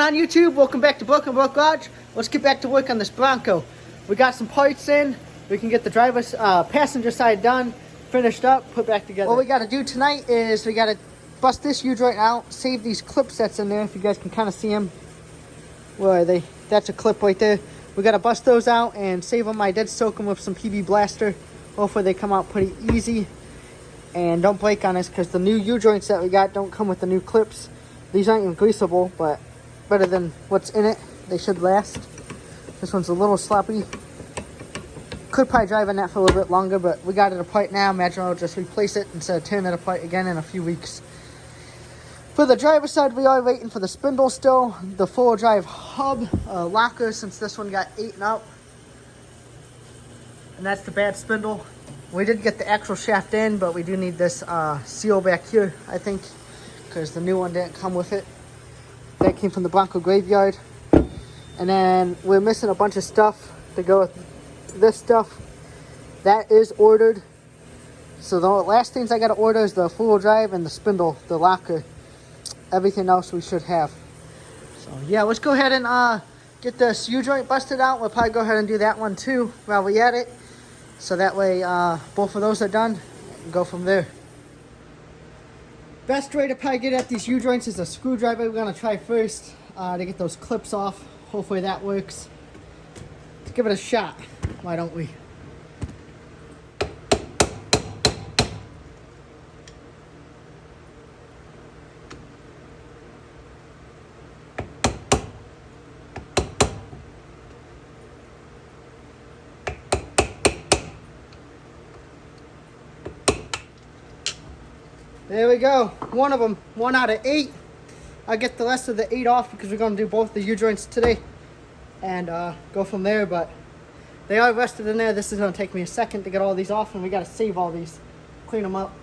on YouTube? Welcome back to Broken Broke Garage. Let's get back to work on this Bronco. We got some parts in. We can get the driver's passenger side done, finished up, put back together. What we got to do tonight is we got to bust this U-joint out, save these clip sets in there. If you guys can kind of see them. Where are they? That's a clip right there. We got to bust those out and save them. I did soak them with some PB Blaster. Hopefully they come out pretty easy and don't break on us, because the new U-joints that we got don't come with the new clips. These aren't even greasable, but better than what's in it. They should last. This one's a little sloppy. Could probably drive on that for a little bit longer, but we got it apart now. Imagine I'll just replace it instead of tearing it apart again in a few weeks. For the driver's side, we are waiting for the spindle still. The four-wheel drive hub locker, since this one got eaten up. And that's the bad spindle. We did get the actual shaft in, but we do need this seal back here, I think, because the new one didn't come with it. That came from the Bronco graveyard. And then we're missing a bunch of stuff to go with this stuff. That is ordered. So the last things I got to order is the four-wheel drive and the spindle, the locker. Everything else we should have. So yeah, let's go ahead and get this U-joint busted out. We'll probably go ahead and do that one too while we're at it. So that way both of those are done and go from there. Best way to probably get at these U-joints is a screwdriver. We're going to try first to get those clips off. Hopefully that works. Let's give it a shot. Why don't we? There we go. One of them. 1 out of 8. I'll get the rest of the 8 off because we're going to do both the U-joints today and go from there. But they are rested in there. This is going to take me a second to get all these off, and we got to save all these. Clean them up.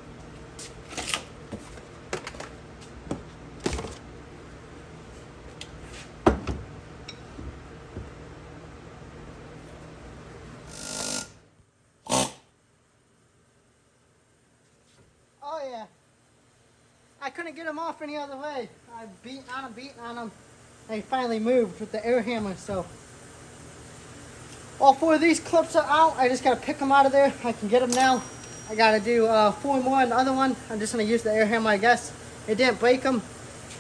Oh yeah. I couldn't get them off any other way. I beating on them. They finally moved with the air hammer, so. All 4 of these clips are out. I just got to pick them out of there. I can get them now. I got to do 4 more on the other one. I'm just going to use the air hammer, I guess. It didn't break them.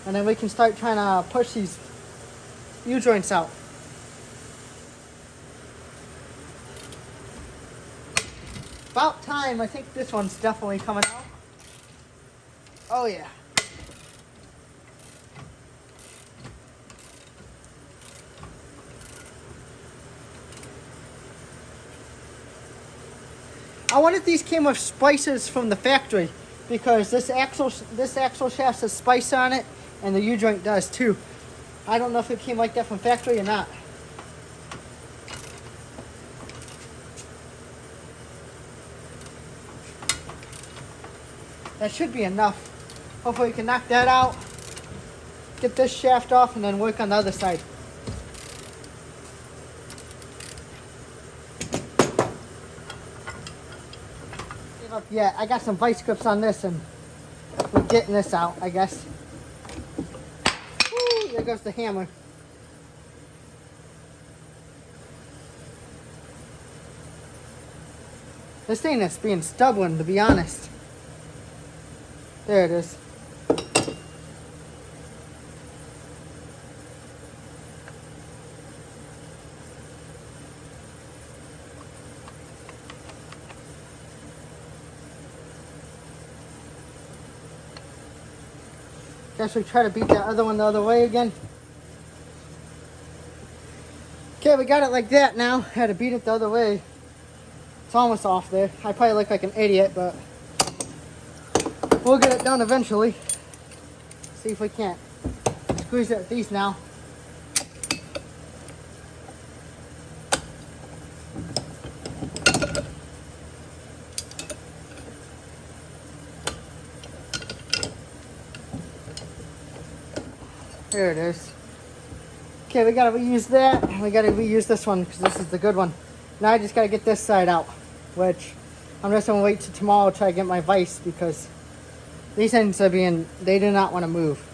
And then we can start trying to push these U-joints out. About time. I think this one's definitely coming out. Oh yeah. I wonder if these came with spices from the factory, because this axle shaft has spice on it, and the U-joint does too. I don't know if it came like that from factory or not. That should be enough. Hopefully we can knock that out, get this shaft off, and then work on the other side. Yeah, I got some vice grips on this, and we're getting this out, I guess. Woo, there goes the hammer. This thing is being stubborn, to be honest. There it is. Guess we try to beat that other one the other way again. Okay, we got it like that now. Had to beat it the other way. It's almost off there. I probably look like an idiot, but we'll get it done eventually. See if we can't squeeze it with these now. There it is. Okay, we gotta reuse that, and we gotta reuse this one because this is the good one. Now I just gotta get this side out, which I'm just gonna wait till tomorrow to try to get my vise, because these things are they do not want to move.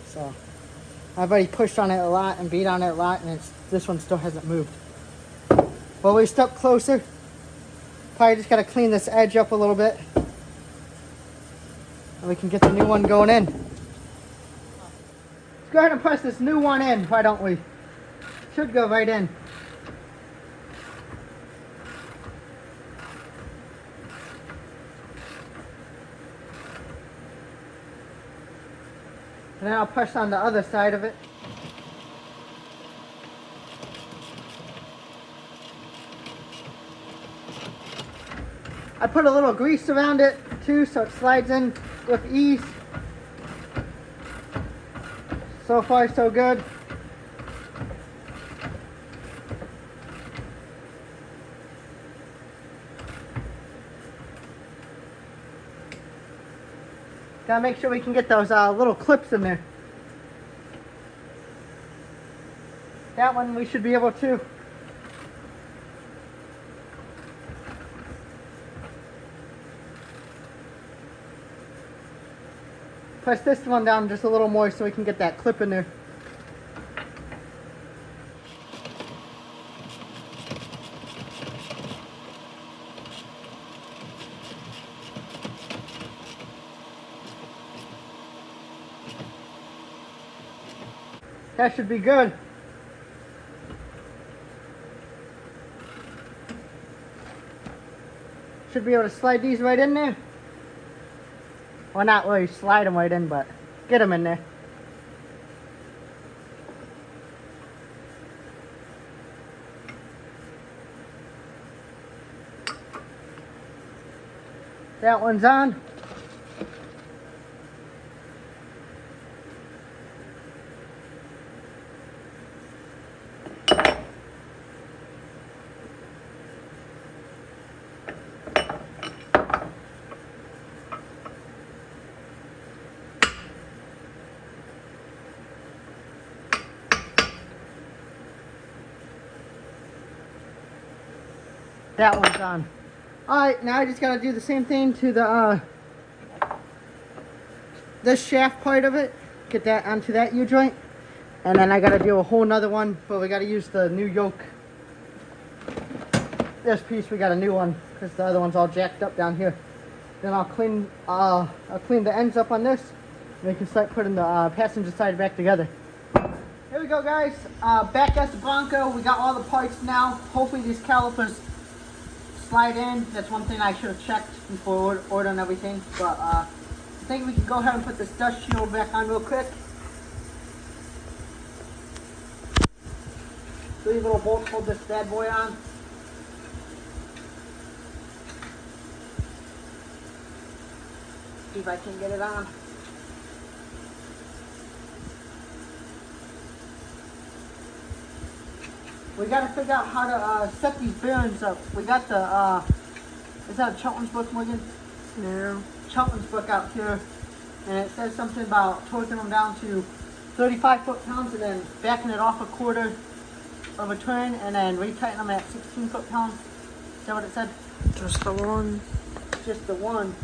So I've already pushed on it a lot and beat on it a lot, and this one still hasn't moved. Well, we step closer. Probably just got to clean this edge up a little bit. And we can get the new one going in. Let's go ahead and press this new one in, why don't we? Should go right in. And then I'll press on the other side of it. I put a little grease around it too, so it slides in with ease. So far, so good. Gotta make sure we can get those little clips in there. That one we should be able to. Press this one down just a little more so we can get that clip in there. That should be good. Should be able to slide these right in there. Well, not really slide them right in, but get them in there. That one's on. That one's on. Alright, now I just gotta do the same thing to the this shaft part of it. Get that onto that U-joint. And then I gotta do a whole nother one, but we gotta use the new yoke. This piece we got a new one because the other one's all jacked up down here. Then I'll clean the ends up on this, and we can start putting the passenger side back together. Here we go, guys. Back at the Bronco, we got all the parts now. Hopefully these calipers slide in. That's one thing I should have checked before ordering everything. But I think we can go ahead and put this dust shield back on real quick. 3 little bolts hold this bad boy on. See if I can get it on. We gotta figure out how to set these bearings up. We got the, is that a Cheltenham's book, Morgan? No. Cheltenham's book out here, and it says something about torquing them down to 35 foot-pounds and then backing it off a quarter of a turn and then retightening them at 16 foot-pounds. Is that what it said? Just the one. Just the one.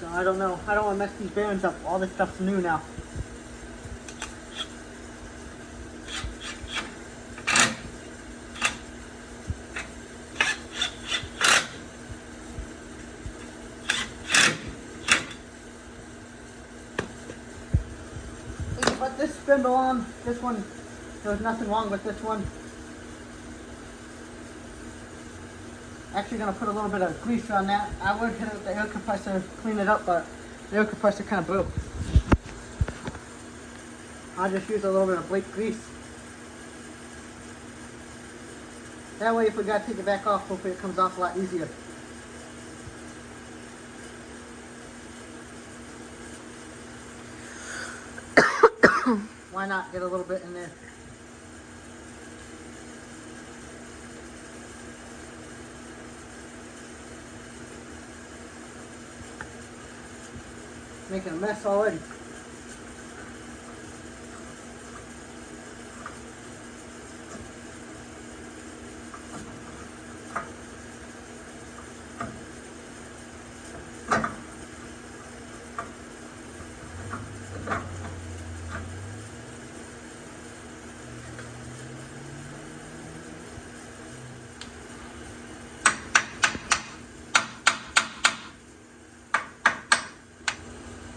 So I don't know. I don't want to mess these bearings up. All this stuff's new now. Put this spindle on. This one, there was nothing wrong with this one. Actually gonna put a little bit of grease on that. I would hit it with the air compressor, clean it up, but the air compressor kind of broke. I'll just use a little bit of brake grease. That way if we gotta take it back off, hopefully it comes off a lot easier. Why not get a little bit in there? Making a mess already.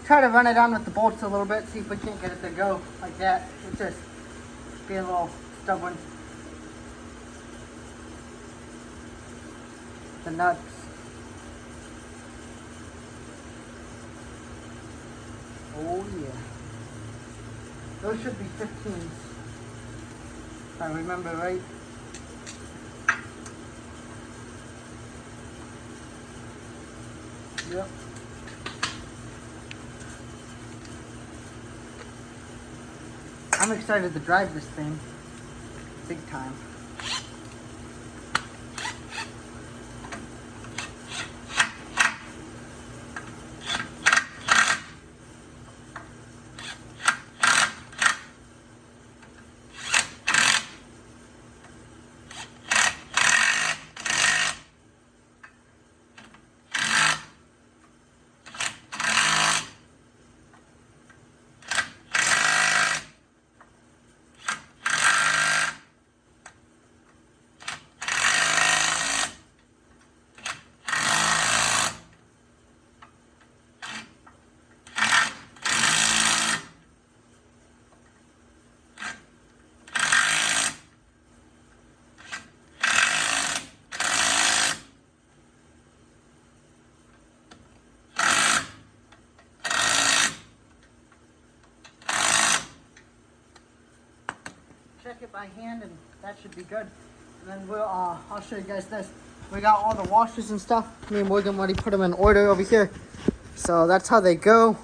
try to run it on with the bolts a little bit, see if we can't get it to go like that. It's just be a little stubborn. The nuts. Oh yeah. Those should be 15s. If I remember right. Yep. I'm excited to drive this thing. Big time. Check it by hand and that should be good. And then we'll I'll show you guys this. We got all the washers and stuff. Me and Morgan already put them in order over here. So that's how they go.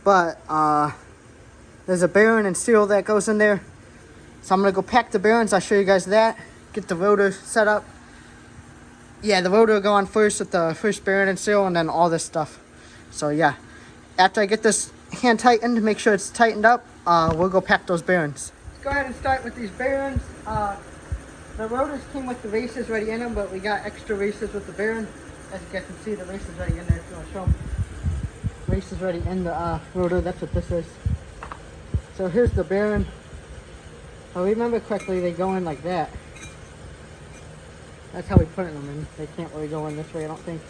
But there's a bearing and seal that goes in there. So I'm gonna go pack the bearings. I'll show you guys that. Get the rotor set up. Yeah, the rotor will go on first with the first bearing and seal, and then all this stuff. So yeah, after I get this hand tightened, make sure it's tightened up, we'll go pack those bearings. Let's go ahead and start with these bearings. The rotors came with the races already in them, but we got extra races with the bearing. As you guys can see, the races already in there. If you want to show them, races already in the rotor. That's what this is. So here's the bearing. If I remember correctly, they go in like that. That's how we put them in. They can't really go in this way, I don't think.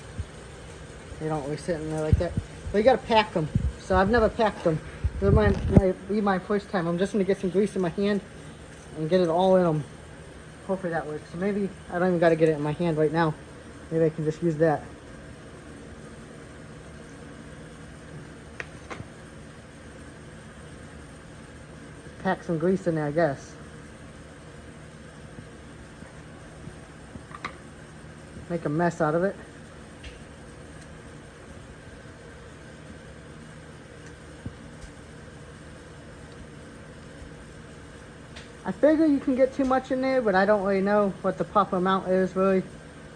They don't really sit in there like that. But you gotta pack them. So I've never packed them. This might be my first time. I'm just gonna get some grease in my hand and get it all in them. Hopefully that works. So maybe I don't even gotta get it in my hand right now. Maybe I can just use that. Pack some grease in there, I guess. Make a mess out of it. I figure you can get too much in there, but I don't really know what the proper amount is, really.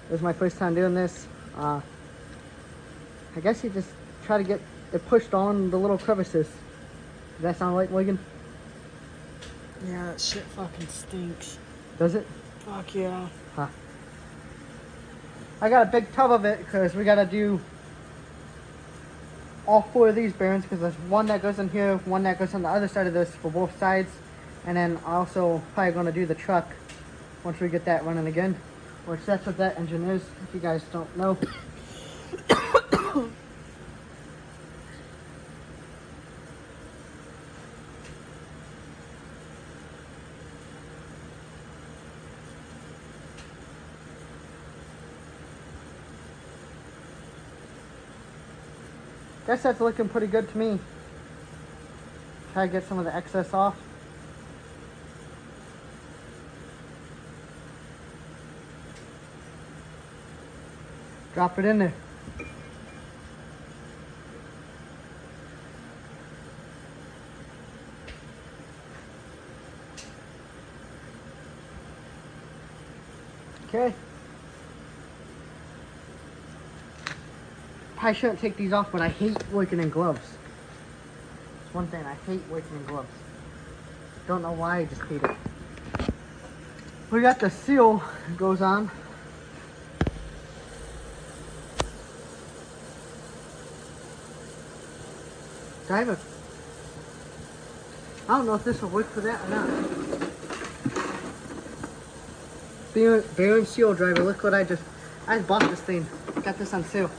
This is my first time doing this. I guess you just try to get it pushed on the little crevices. Does that sound right, Morgan? Yeah, that shit fucking stinks. Does it? Fuck yeah. Huh. I got a big tub of it because we got to do all 4 of these bearings, because there's one that goes in here, one that goes on the other side of this for both sides. And then also probably going to do the truck once we get that running again. Which that's what that engine is, if you guys don't know. Guess that's looking pretty good to me. Try to get some of the excess off. Drop it in there. Okay. I shouldn't take these off, but I hate working in gloves. It's one thing, I hate working in gloves. Don't know why, I just hate it. We got the seal goes on. Driver. I don't know if this will work for that or not. Bearing seal driver, look what I just bought this thing. Got this on sale.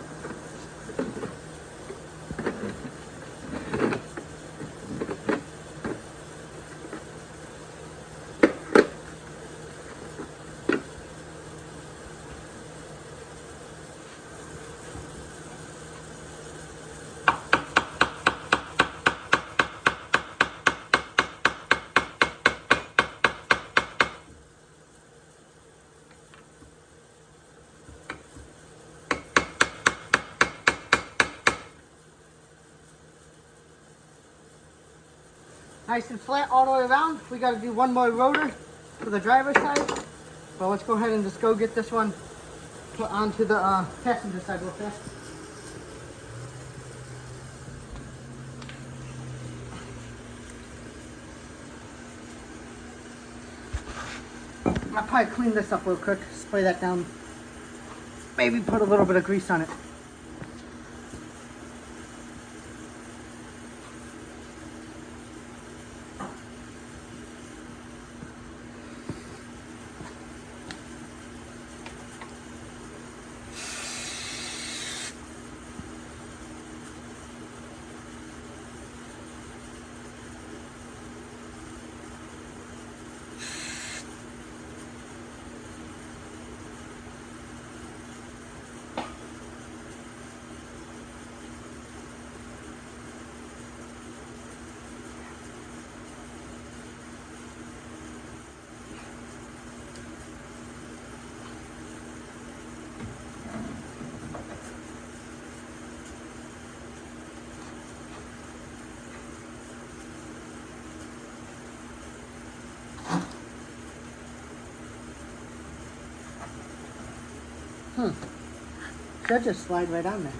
Nice and flat all the way around. We got to do one more rotor for the driver's side. But let's go ahead and just go get this one put onto the passenger side real fast. I'll probably clean this up real quick, spray that down. Maybe put a little bit of grease on it. Should just slide right on there.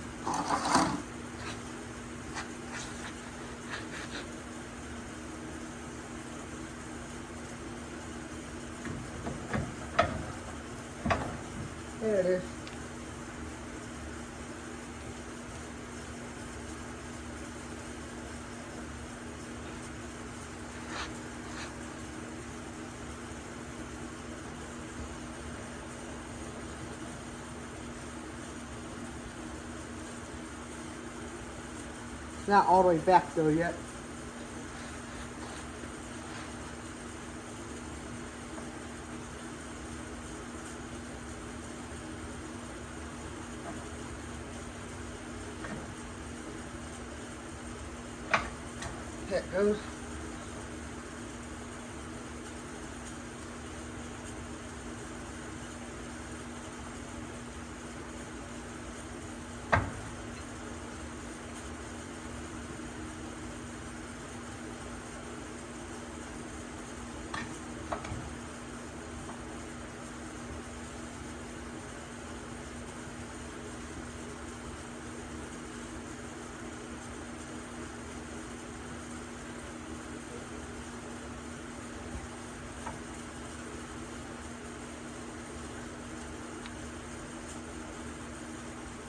There it is. It's not all the way back though yet. There it goes.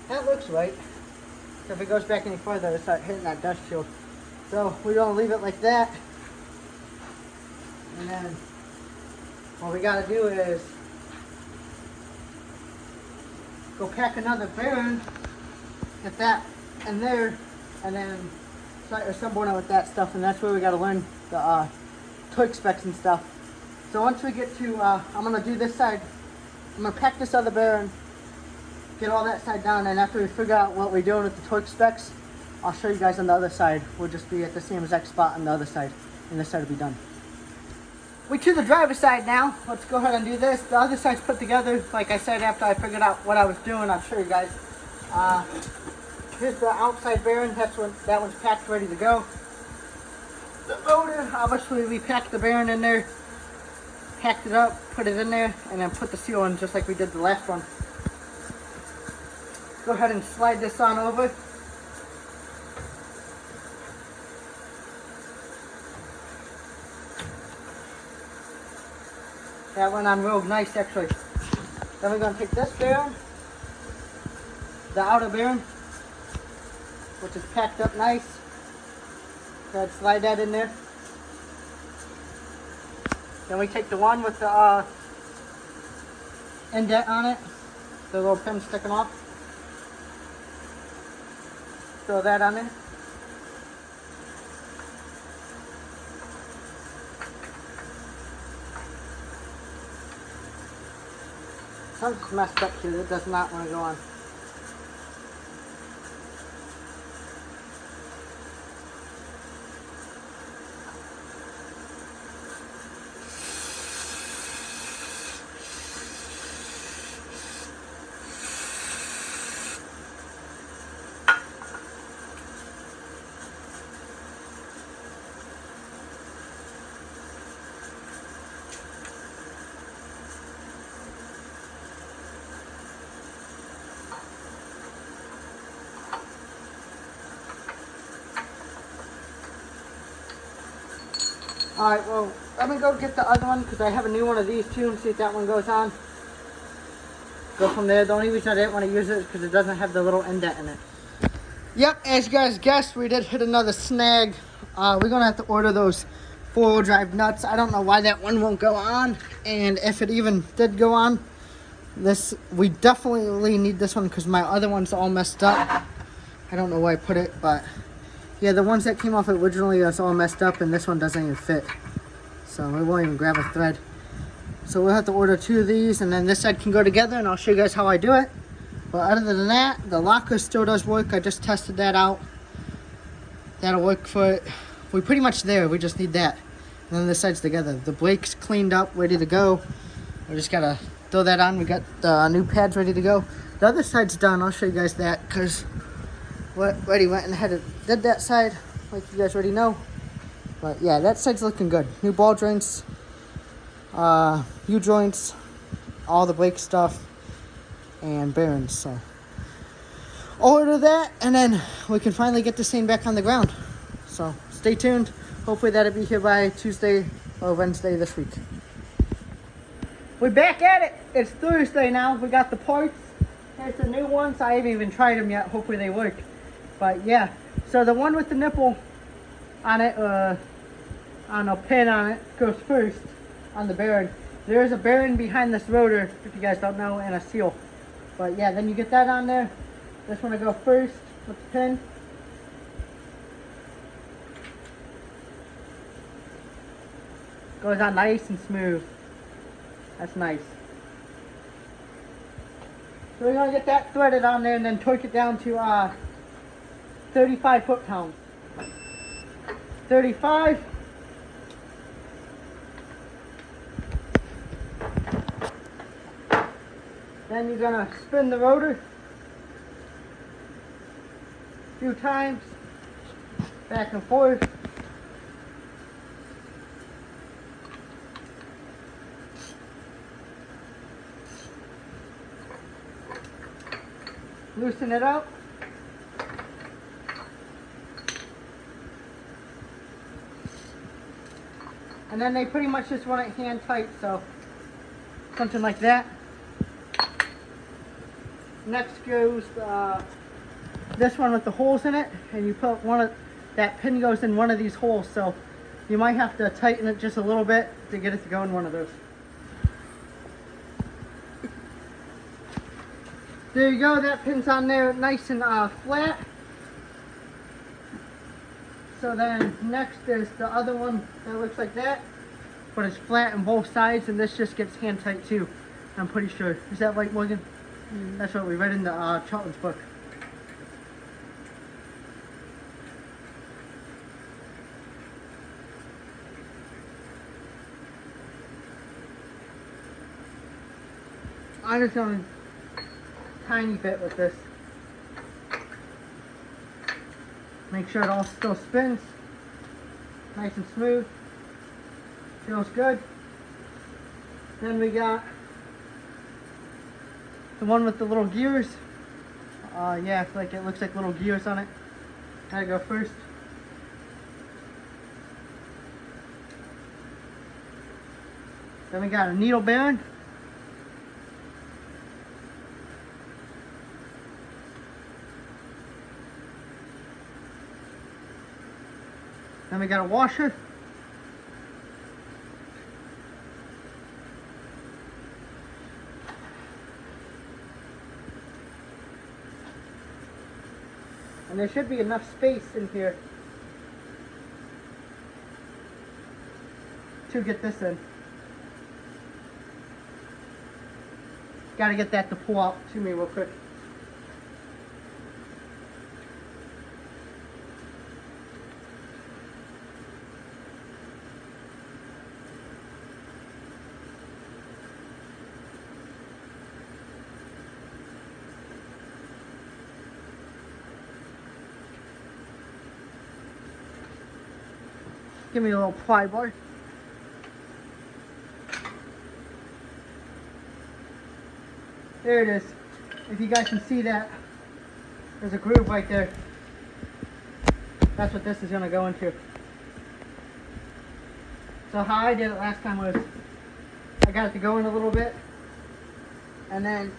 That looks right. So if it goes back any further, it'll start hitting that dust shield. So we're gonna leave it like that. And then what we gotta do is go pack another bearing, get that in there, and then start assembling it with that stuff. And that's where we gotta learn the torque specs and stuff. So once we get to, I'm gonna do this side. I'm gonna pack this other bearing, get all that side down, and after we figure out what we're doing with the torque specs, I'll show you guys on the other side. We'll just be at the same exact spot on the other side, and this side will be done. We're to the driver's side now. Let's go ahead and do this. The other side's put together. Like I said, after I figured out what I was doing, I'll show you guys. Here's the outside bearing. That one's packed, ready to go. The rotor, obviously we packed the bearing in there, packed it up, put it in there, and then put the seal in just like we did the last one. Go ahead and slide this on over. That went on real nice actually. Then we're going to take this bearing, the outer bearing, which is packed up nice. Go ahead and slide that in there. Then we take the one with the indent on it, the little pin sticking off. Throw that on there. Something's messed up here. It does not want to go on. Alright, well, let me go get the other one because I have a new one of these too and see if that one goes on. Go from there. The only reason I didn't want to use it is because it doesn't have the little indent in it. Yep, as you guys guessed, we did hit another snag. We're going to have to order those four-wheel drive nuts. I don't know why that one won't go on, and if it even did go on, we definitely need this one because my other one's all messed up. I don't know where I put it, but yeah, the ones that came off originally are all messed up, and this one doesn't even fit. So we won't even grab a thread. So we'll have to order two of these, and then this side can go together, and I'll show you guys how I do it. But other than that, the locker still does work. I just tested that out. That'll work for it. We're pretty much there. We just need that. And then this side's together. The brake's cleaned up, ready to go. We just gotta throw that on. We got the new pads ready to go. The other side's done. I'll show you guys that because we already went and did that side, like you guys already know. But yeah, that side's looking good. New ball joints, ujoints, all the brake stuff, and bearings. So I'll order that, and then we can finally get this thing back on the ground. So stay tuned. Hopefully that'll be here by Tuesday or Wednesday this week. We're back at it. It's Thursday now. We got the parts. Here's the new ones. I haven't even tried them yet. Hopefully they work. But yeah, so the one with the nipple on it, on a pin on it, goes first on the bearing. There is a bearing behind this rotor, if you guys don't know, and a seal. But yeah, then you get that on there. This one will go first with the pin. Goes on nice and smooth. That's nice. So we're going to get that threaded on there and then torque it down to 35 foot-pounds. 35. Then you're going to spin the rotor a few times, back and forth. Loosen it up. And then they pretty much just want it hand tight, so something like that. Next goes this one with the holes in it, and you put that pin goes in one of these holes, so you might have to tighten it just a little bit to get it to go in one of those. There you go, that pin's on there nice and flat. So then next is the other one that looks like that, but it's flat on both sides, and this just gets hand tight too, I'm pretty sure. Is that right, Morgan? Mm-hmm. That's what we read in the Charlton's book. I'm just going tiny bit with this. Make sure it all still spins. Nice and smooth. Feels good. Then we got the one with the little gears. Yeah, like it looks like little gears on it. Gotta go first. Then we got a needle bearing. Then we got a washer. And there should be enough space in here to get this in. Gotta get that to pull out to me real quick. Give me a little pry bar. There it is. If you guys can see that, there's a groove right there. That's what this is going to go into. So how I did it last time was I got it to go in a little bit, and then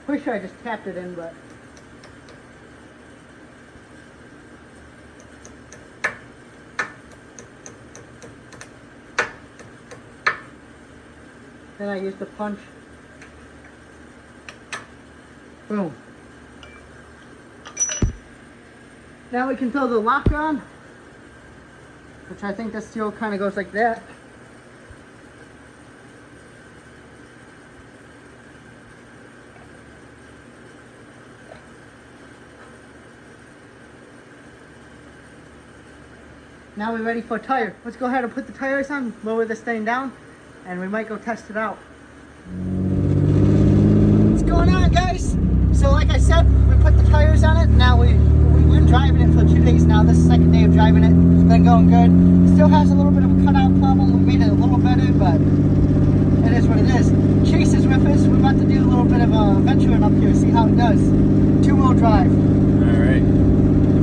pretty sure I just tapped it in, but then I used the punch. Boom. Now we can throw the lock on, which I think the seal kind of goes like that. Now we're ready for a tire. Let's go ahead and put the tires on, lower this thing down, and we might go test it out. What's going on, guys? So like I said, we put the tires on it. Now we've been driving it for 2 days now. This is the second day of driving it. It's been going good. It still has a little bit of a cutout problem. We made it a little better, but it is what it is. Chase is with us. We're about to do a little bit of venturing up here, see how it does. 2-wheel drive. All right.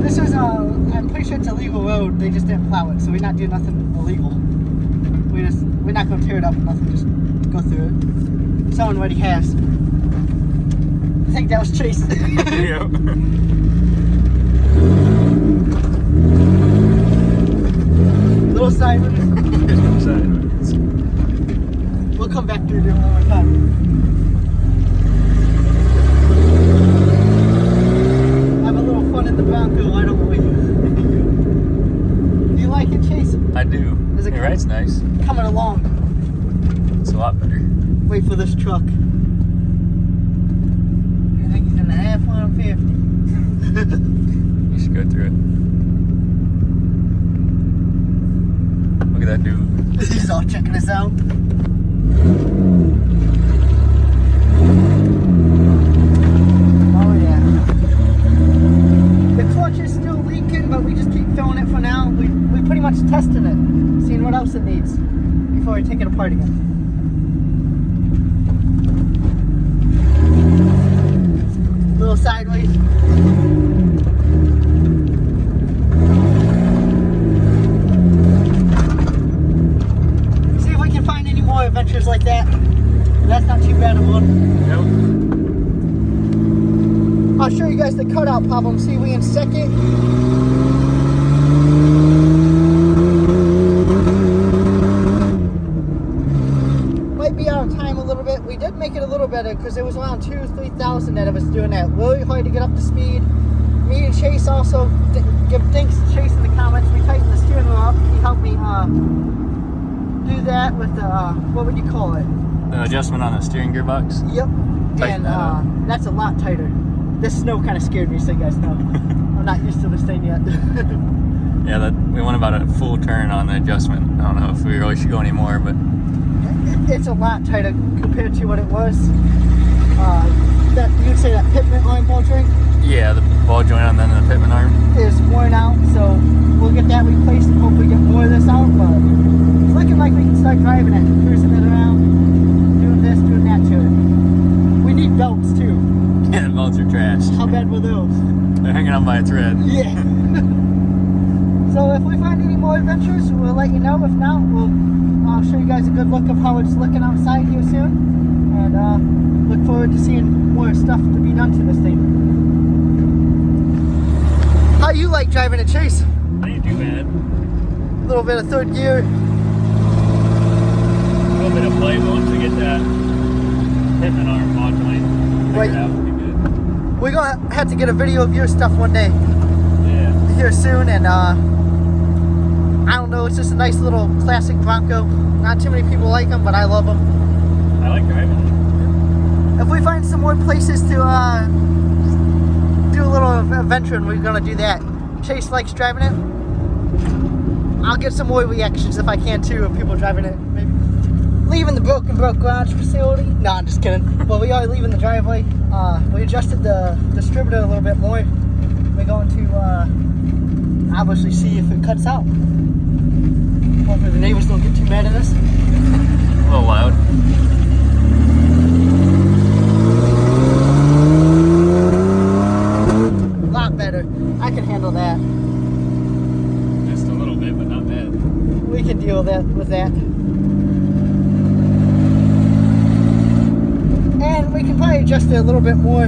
This is I'm pretty sure it's a legal road. They just didn't plow it, so we're not doing nothing illegal. We're not gonna tear it up or nothing. Just go through it. Someone already has. I think that was Chase. Yep. Little sideways. Sideways. We'll come back through there one more time. Have a little fun in the Bronco, why don't we? Do you like it, Chase? I do. Is it Your ride's nice. coming along? It's a lot better. Wait for this truck. I think he's in the F-150. You should go through it. Look at that dude. He's all checking us out. Oh yeah. The clutch is still leaking, but we just keep filling it for now. We pretty much tested it, seeing what else it needs before we take it apart again. Little sideways. See if we can find any more adventures like that. That's not too bad of one. Nope. I'll show you guys the cutout problem. See, we in second. Might be out of time a little bit. We did make it a little better because it was around 2,000-3,000 that of us doing that. Really hard to get up to speed. Me and Chase also give thanks to Chase in the comments. We tightened the steering wheel up. He helped me do that with what would you call it? The adjustment on the steering gearbox. Yep. Tighten And that up. that's a lot tighter. This snow kind of scared me, so you guys know. I'm not used to this thing yet. Yeah, we went about a full turn on the adjustment. I don't know if we really should go anymore, but It's a lot tighter compared to what it was. That you'd say that pitman arm ball joint yeah, the ball joint on then the pitman arm. is worn out, so we'll get that replaced and hopefully get more of this out. But it's looking like we can start driving it, cruising it around, doing this, doing that to it. We need belts too. Yeah, the belts are trashed. How bad were those? They're hanging on by a thread. Yeah. So if we find any more adventures, we'll let you know. If not, I'll show you guys a good look of how it's looking outside here soon. And look forward to seeing more stuff to be done to this thing. How you like driving a Chase? That ain't too bad. A little bit of third gear. A little bit of play, but once we get that pitman arm ball joint Right. figured out, we'll be good. We're gonna have to get a video of your stuff one day Yeah. here soon, and I don't know, it's just a nice little classic Bronco. Not too many people like them, but I love them. I like driving it. If we find some more places to do a little adventuring, we're gonna do that. Chase likes driving it. I'll get some more reactions if I can too of people driving it. Maybe leaving the broke garage facility. No, I'm just kidding. Well, we are leaving the driveway. We adjusted the distributor a little bit more. We're going to obviously see if it cuts out. Hopefully the neighbors don't get too mad at us. A little loud. A lot better. I can handle that. Just a little bit, but not bad. We with that. And we can probably adjust it a little bit more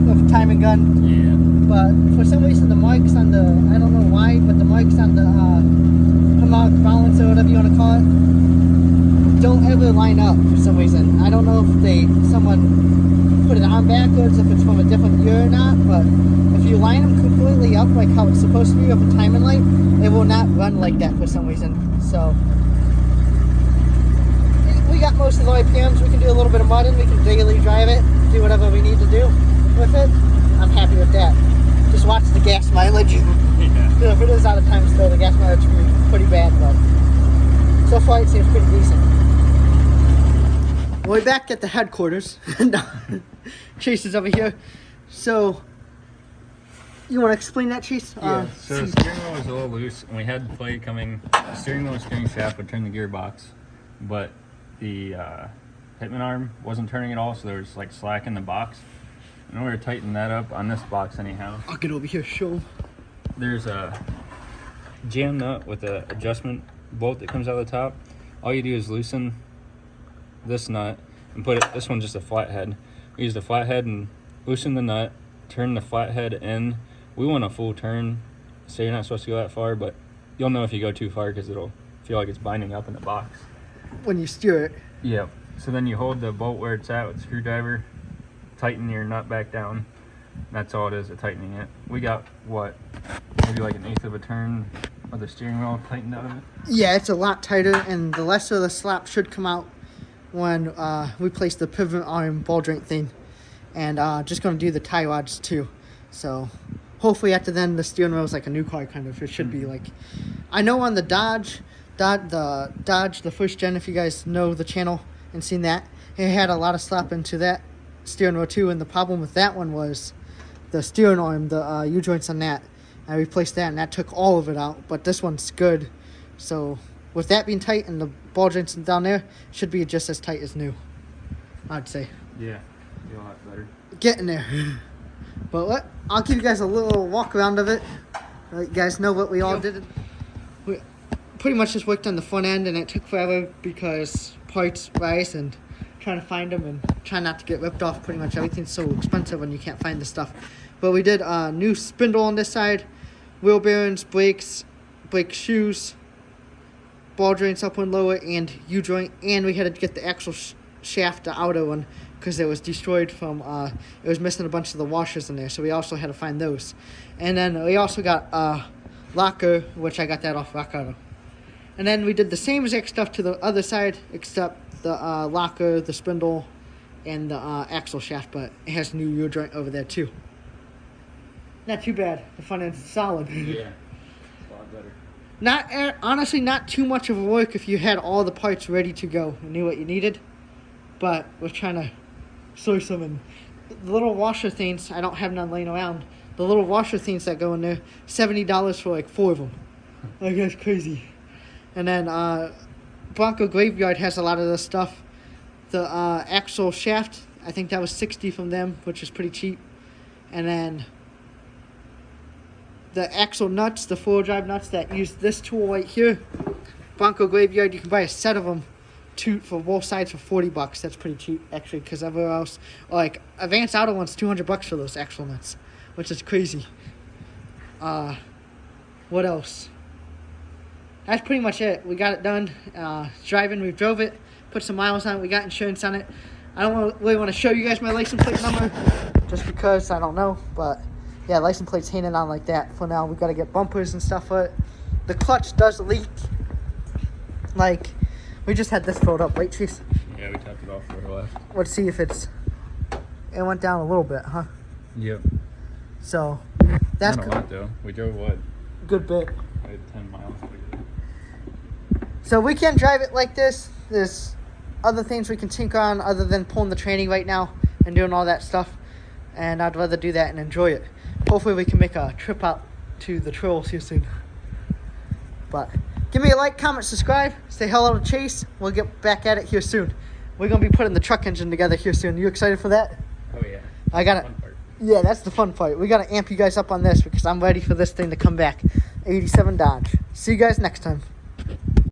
with a timing gun. Yeah. But for some reason the marks on the, I don't know why, but the marks on the harmonic balance or whatever you want to call it, don't ever line up for some reason. I don't know if someone put it on backwards, if it's from a different year or not, but if you line them completely up like how it's supposed to be with a timing light, it will not run like that for some reason. So we got most of the RPMs. We can do a little bit of mudding, we can daily drive it, do whatever we need to do with it. I'm happy with that. Just watch the gas mileage. Yeah. If it is out of time still, the gas mileage will be pretty bad, but so far it seems pretty decent. We're back at the headquarters. Chase is over here. So, you want to explain that, Chase? Yeah, so the steering wheel was a little loose, and we had the plate coming. The steering wheel and steering shaft would turn the gearbox, but the hitman arm wasn't turning at all, so there was like slack in the box. In order to tighten that up on this box anyhow, I'll get over here, show 'em. there's a jam nut with an adjustment bolt that comes out of the top. All you do is loosen this nut and put it, this one's just a flathead. We use the flathead and loosen the nut, turn the flathead in. We want a full turn, so you're not supposed to go that far, but you'll know if you go too far because it'll feel like it's binding up in the box. When you steer it. Yep. So then you hold the bolt where it's at with the screwdriver, tighten your nut back down. That's all it is, tightening it. We got, what, maybe like 1/8 of a turn of the steering wheel tightened out of it? Yeah, it's a lot tighter, and the lesser of the slap should come out when we place the pivot arm ball joint thing. And just going to do the tie rods too. So hopefully after then the steering wheel is like a new car kind of. It should be like, I know on the Dodge, the first gen, if you guys know the channel and seen that, it had a lot of slap into that steering wheel too, and the problem with that one was the steering arm, the U-joints on that. I replaced that and that took all of it out, but this one's good. So with that being tight and the ball joints down there, should be just as tight as new, I'd say. Yeah, feel a lot better. Getting there. But I'll give you guys a little walk around of it. You guys know what we all did. We pretty much just worked on the front end, and it took forever because parts rise and trying to find them and try not to get ripped off. Pretty much everything's so expensive when you can't find the stuff. But we did a new spindle on this side, wheel bearings, brakes, brake shoes, ball joints up and lower, and U-joint. And we had to get the actual shaft, the outer one, because it was destroyed from, it was missing a bunch of the washers in there. So we also had to find those. And then we also got locker, which I got that off Rock Auto. And then we did the same exact stuff to the other side, except the locker, the spindle, and the axle shaft, but it has new U-joint over there too. Not too bad. The front end's solid. Yeah, it's a lot better. Honestly, not too much of a work if you had all the parts ready to go and knew what you needed. But we're trying to source them. And the little washer things, I don't have none laying around. The little washer things that go in there, $70 for like 4 of them. Like, that's crazy. And then Bronco Graveyard has a lot of this stuff. The axle shaft, I think that was $60 from them, which is pretty cheap. And then the axle nuts, the 4-wheel drive nuts that use this tool right here, Bronco Graveyard, you can buy a set of them for both sides for $40. That's pretty cheap actually, because everywhere else, like Advanced Auto wants $200 for those axle nuts, which is crazy. What else? That's pretty much it. We got it done. Driving, we drove it, put some miles on it, we got insurance on it. I don't really want to show you guys my license plate number just because I don't know, but yeah, license plate's hanging on like that for now. We got to get bumpers and stuff for it. The clutch does leak. Like, we just had this filled up, right, Chase? Yeah, we topped it off for the left. Let's see if it went down a little bit, huh? Yep. So, that's Not a lot though. We drove what? Good bit. I had 10 miles. So we can't drive it like this. There's other things we can tinker on other than pulling the tranny right now and doing all that stuff. And I'd rather do that and enjoy it. Hopefully we can make a trip out to the trails here soon. But give me a like, comment, subscribe. Say hello to Chase. We'll get back at it here soon. We're going to be putting the truck engine together here soon. You excited for that? Oh yeah. I got it. Yeah, that's the fun part. We got to amp you guys up on this because I'm ready for this thing to come back. 87 Dodge. See you guys next time.